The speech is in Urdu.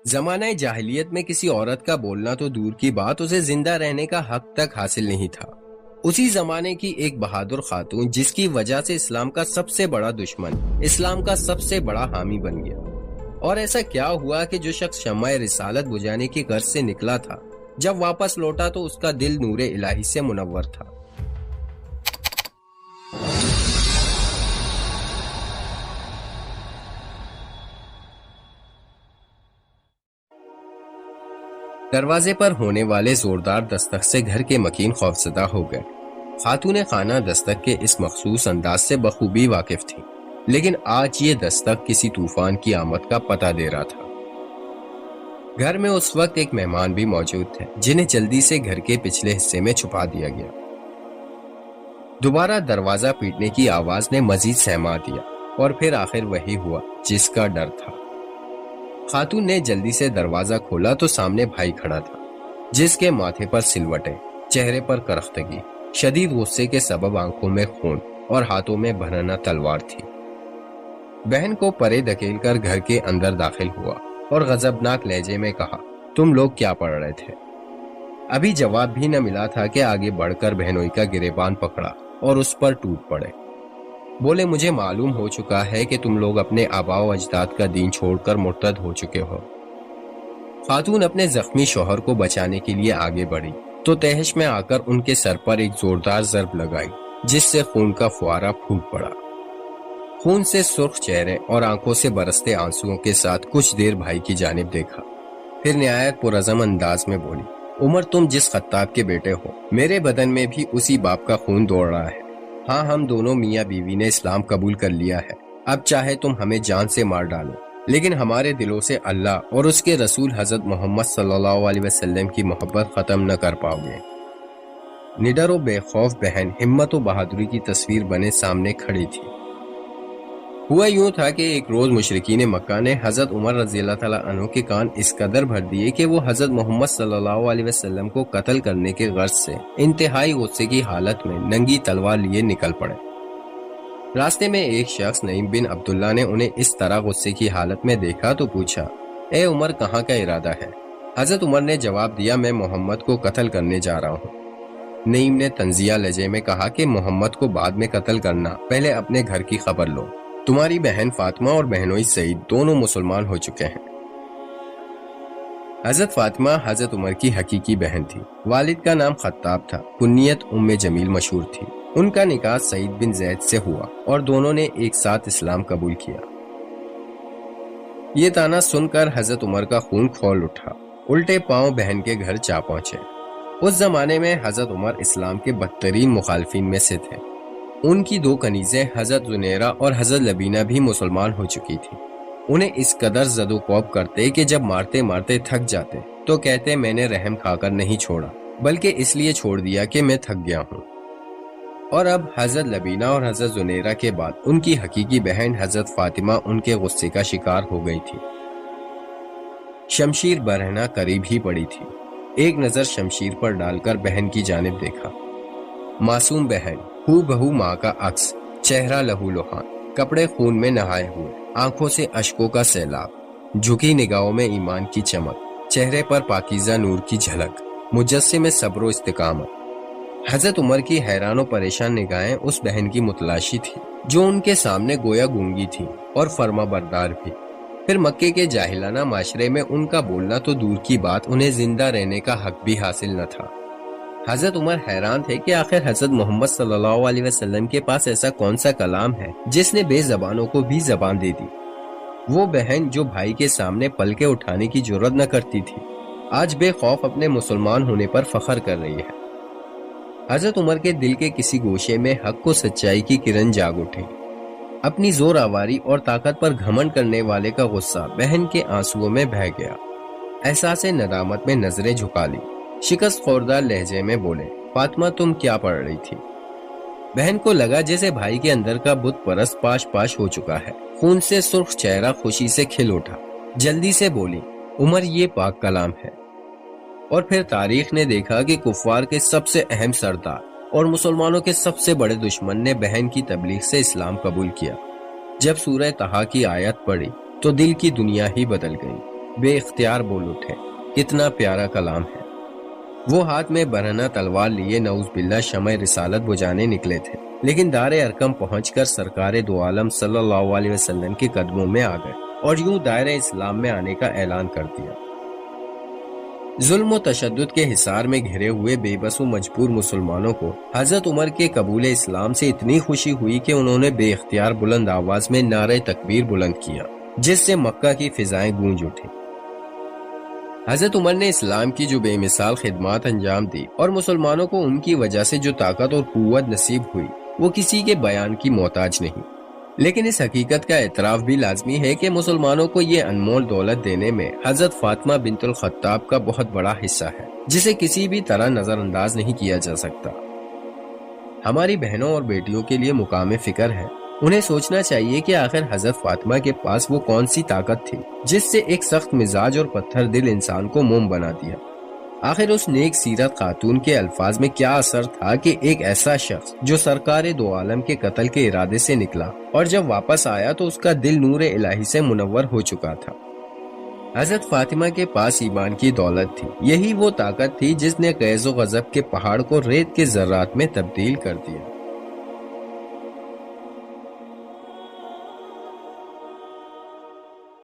زمانہ جاہلیت میں کسی عورت کا بولنا تو دور کی بات، اسے زندہ رہنے کا حق تک حاصل نہیں تھا۔ اسی زمانے کی ایک بہادر خاتون جس کی وجہ سے اسلام کا سب سے بڑا دشمن اسلام کا سب سے بڑا حامی بن گیا۔ اور ایسا کیا ہوا کہ جو شخص شمع رسالت بجھانے کی غرض سے نکلا تھا، جب واپس لوٹا تو اس کا دل نور الہی سے منور تھا۔ دروازے پر ہونے والے زوردار دستک سے گھر کے مکین خوفزدہ ہو گئے۔ خاتون خانہ دستک کے اس مخصوص انداز سے بخوبی واقف تھی، لیکن آج یہ دستک کسی طوفان کی آمد کا پتہ دے رہا تھا۔ گھر میں اس وقت ایک مہمان بھی موجود تھے، جنہیں جلدی سے گھر کے پچھلے حصے میں چھپا دیا گیا۔ دوبارہ دروازہ پیٹنے کی آواز نے مزید سہما دیا، اور پھر آخر وہی ہوا جس کا ڈر تھا۔ خاتون نے جلدی سے دروازہ کھولا تو سامنے بھائی کھڑا تھا، جس کے ماتھے پر سلوٹیں، چہرے پر کرختگی، شدید غصے کے سبب آنکھوں میں خون اور ہاتھوں میں بھرنا تلوار تھی۔ بہن کو پرے دھکیل کر گھر کے اندر داخل ہوا اور غضبناک لہجے میں کہا، تم لوگ کیا پڑھ رہے تھے؟ ابھی جواب بھی نہ ملا تھا کہ آگے بڑھ کر بہنوئی کا گریبان پکڑا اور اس پر ٹوٹ پڑے۔ بولے، مجھے معلوم ہو چکا ہے کہ تم لوگ اپنے آباء و اجداد کا دین چھوڑ کر مرتد ہو چکے ہو۔ خاتون اپنے زخمی شوہر کو بچانے کے لیے آگے بڑھی تو تہش میں آ کر ان کے سر پر ایک زوردار ضرب لگائی، جس سے خون کا فوارہ پھوٹ پڑا۔ خون سے سرخ چہرے اور آنکھوں سے برستے آنسوؤں کے ساتھ کچھ دیر بھائی کی جانب دیکھا، پھر نہایت پرعزم انداز میں بولی، عمر، تم جس خطاب کے بیٹے ہو، میرے بدن میں بھی اسی باپ کا خون دوڑ رہا ہے۔ ہاں، ہم دونوں میاں بیوی نے اسلام قبول کر لیا ہے، اب چاہے تم ہمیں جان سے مار ڈالو، لیکن ہمارے دلوں سے اللہ اور اس کے رسول حضرت محمد صلی اللہ علیہ وسلم کی محبت ختم نہ کر پاؤ گے۔ نڈر و بے خوف بہن ہمت و بہادری کی تصویر بنے سامنے کھڑی تھی۔ ہوا یوں تھا کہ ایک روز مشرکین مکہ نے حضرت عمر رضی اللہ تعالیٰ عنہ کے کان اس قدر بھر دیے کہ وہ حضرت محمد صلی اللہ علیہ وسلم کو قتل کرنے کے غرض سے انتہائی غصے کی حالت میں ننگی تلوار لیے نکل پڑے۔ راستے میں ایک شخص نعیم بن عبداللہ نے انہیں اس طرح غصے کی حالت میں دیکھا تو پوچھا، اے عمر، کہاں کا ارادہ ہے؟ حضرت عمر نے جواب دیا، میں محمد کو قتل کرنے جا رہا ہوں۔ نعیم نے طنزیہ لہجے میں کہا کہ محمد کو بعد میں قتل کرنا، پہلے اپنے گھر کی خبر لو۔ تمہاری بہن فاطمہ اور بہنوئی سعید دونوں مسلمان ہو چکے ہیں۔ حضرت فاطمہ حضرت عمر کی حقیقی بہن تھی۔ والد کا نام خطاب تھا، کنیت ام جمیل مشہور تھی۔ ان کا نکاح سعید بن زید سے ہوا اور دونوں نے ایک ساتھ اسلام قبول کیا۔ یہ تانا سن کر حضرت عمر کا خون کھول اٹھا، الٹے پاؤں بہن کے گھر جا پہنچے۔ اس زمانے میں حضرت عمر اسلام کے بدترین مخالفین میں سے تھے۔ ان کی دو کنیزیں حضرت زنیرہ اور حضرت لبینہ بھی مسلمان ہو چکی تھی۔ انہیں اس قدر زد و کوب کرتے کہ جب مارتے مارتے تھک جاتے تو کہتے، میں نے رحم کھا کر نہیں چھوڑا، بلکہ اس لیے چھوڑ دیا کہ میں تھک گیا ہوں۔ اور اب حضرت لبینہ اور حضرت زنیرہ کے بعد ان کی حقیقی بہن حضرت فاطمہ ان کے غصے کا شکار ہو گئی تھی۔ شمشیر برہنہ قریب ہی پڑی تھی۔ ایک نظر شمشیر پر ڈال کر بہن کی جانب دیکھا۔ معصوم بہن، ہو بہو ماں کا عکس، چہرہ لہو لہان، کپڑے خون میں نہائے ہوئے، آنکھوں سے اشکوں کا سیلاب، جھکی نگاہوں میں ایمان کی چمک، چہرے پر پاکیزہ نور کی جھلک، مجسم صبر و استقامت۔ حضرت عمر کی حیران و پریشان نگاہیں اس بہن کی متلاشی تھی جو ان کے سامنے گویا گونگی تھی اور فرما بردار بھی۔ پھر مکے کے جاہلانہ معاشرے میں ان کا بولنا تو دور کی بات، انہیں زندہ رہنے کا حق بھی حاصل نہ تھا۔ حضرت عمر حیران تھے کہ آخر حضرت محمد صلی اللہ علیہ وسلم کے پاس ایسا کون سا کلام ہے جس نے بے زبانوں کو بھی زبان دے دی۔ وہ بہن جو بھائی کے سامنے پلکیں اٹھانے کی جرات نہ کرتی تھی، آج بے خوف اپنے مسلمان ہونے پر فخر کر رہی ہے۔ حضرت عمر کے دل کے کسی گوشے میں حق و سچائی کی کرن جاگ اٹھی۔ اپنی زور آواری اور طاقت پر گھمنڈ کرنے والے کا غصہ بہن کے آنسوؤں میں بہہ گیا۔ احساس ندامت میں نظریں جھکا لی، شکست خوردہ لہجے میں بولے، فاطمہ، تم کیا پڑھ رہی تھی؟ بہن کو لگا جیسے بھائی کے اندر کا بت پرست پاش پاش ہو چکا ہے۔ خون سے سرخ چہرہ خوشی سے کھل اٹھا، جلدی سے بولی، عمر، یہ پاک کلام ہے۔ اور پھر تاریخ نے دیکھا کہ کفار کے سب سے اہم سردار اور مسلمانوں کے سب سے بڑے دشمن نے بہن کی تبلیغ سے اسلام قبول کیا۔ جب سورہ طٰہٰ کی آیت پڑھی تو دل کی دنیا ہی بدل گئی۔ بے اختیار بول اٹھے، کتنا پیارا کلام ہے۔ وہ ہاتھ میں برہنہ تلوار لیے نعوذ باللہ شمع رسالت بجھانے نکلے تھے، لیکن دار ارقم پہنچ کر سرکار دو عالم صلی اللہ علیہ وسلم کے قدموں میں آ گئے اور یوں دائرہ اسلام میں آنے کا اعلان کر دیا۔ ظلم و تشدد کے حصار میں گھرے ہوئے بے بس و مجبور مسلمانوں کو حضرت عمر کے قبول اسلام سے اتنی خوشی ہوئی کہ انہوں نے بے اختیار بلند آواز میں نعرہ تکبیر بلند کیا، جس سے مکہ کی فضائیں گونج اٹھیں۔ حضرت عمر نے اسلام کی جو بے مثال خدمات انجام دی اور مسلمانوں کو ان کی وجہ سے جو طاقت اور قوت نصیب ہوئی، وہ کسی کے بیان کی محتاج نہیں۔ لیکن اس حقیقت کا اعتراف بھی لازمی ہے کہ مسلمانوں کو یہ انمول دولت دینے میں حضرت فاطمہ بنت الخطاب کا بہت بڑا حصہ ہے، جسے کسی بھی طرح نظر انداز نہیں کیا جا سکتا۔ ہماری بہنوں اور بیٹیوں کے لیے مقام فکر ہے، انہیں سوچنا چاہیے کہ آخر حضرت فاطمہ کے پاس وہ کون سی طاقت تھی جس سے ایک سخت مزاج اور پتھر دل انسان کو موم بنا دیا۔ آخر اس نیک سیرت خاتون کے الفاظ میں کیا اثر تھا کہ ایک ایسا شخص جو سرکار دو عالم کے قتل کے ارادے سے نکلا اور جب واپس آیا تو اس کا دل نور الہی سے منور ہو چکا تھا۔ حضرت فاطمہ کے پاس ایمان کی دولت تھی، یہی وہ طاقت تھی جس نے غیظ و غضب کے پہاڑ کو ریت کے ذرات میں تبدیل کر دیا۔